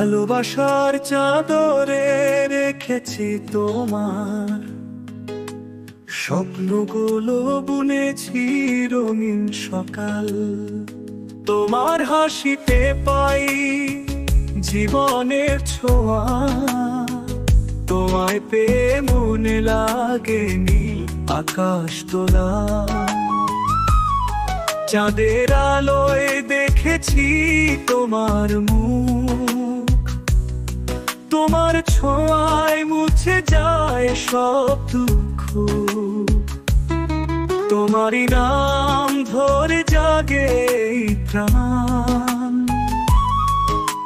ভালোবাসার চাদরে রেখেছি তোমার স্বপ্নগুলো, বুনেছি রঙিন সকাল। তোমার হাসিতে পাই জীবনের ছোঁয়া, তোমায় পেয়ে মনে লাগেনি আকাশ তোলা। চাঁদের আলোয় দেখেছি তোমার মুখ, তোমার ছোঁয়ায় মুছে যায় সব দুঃখ। তোমারই নাম ধরে জাগে এই প্রাণ,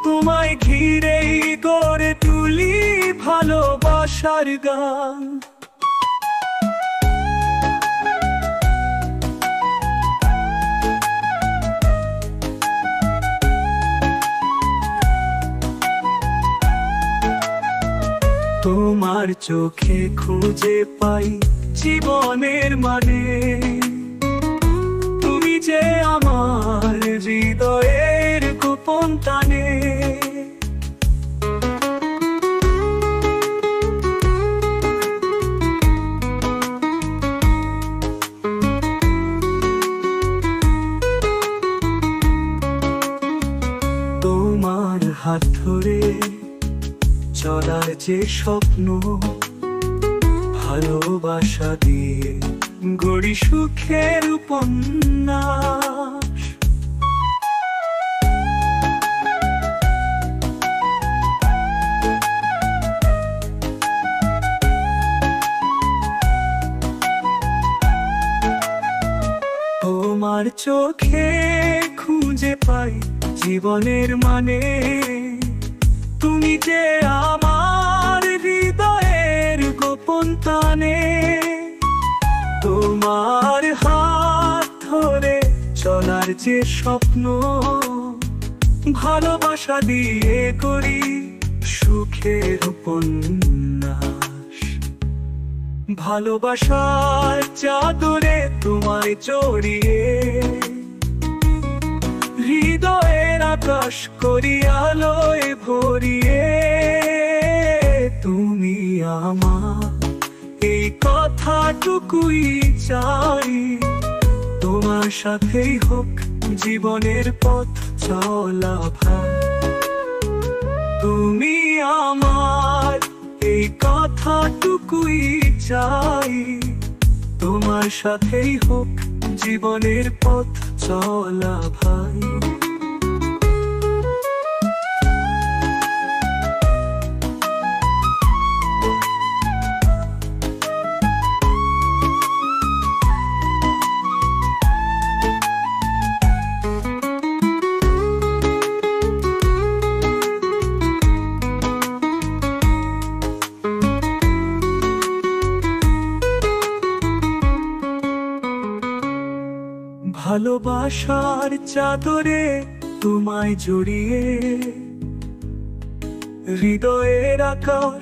তোমায় ঘিরেই গড়ে তুলি ভালোবাসার গান। তোমার চোখে খুঁজে পাই জীবনের মানে, তুমি যে আমার হৃদয়ের গোপন টানে। তোমার হাত ধরে চলার যে স্বপ্ন, ভালোবাসা দিয়ে গড়ি সুখের উপন্যাস। তোমার চোখে খুঁজে পাই জীবনের মানে, তুমি যে আমার হৃদয়ের গোপন টানে। তোমার হাত ধরে চলার যে স্বপ্ন, ভালোবাসা দিয়ে করি সুখের উপন্যাস। ভালোবাসার চাদরে তোমায় জড়িয়ে হৃদয়ের আকাশ করি আলোয় ভরিয়ে। তুমি আমার এই কথাটুকুই চাই, তোমার সাথেই হোক জীবনের পথ চলা ভাই। তুমি আমার এই কথাটুকুই চাই, তোমার সাথেই হোক জীবনের পথ চলা ভাই। ভালোবাসার চাদরে তোমায় জড়িয়ে হৃদয়ের আকাশ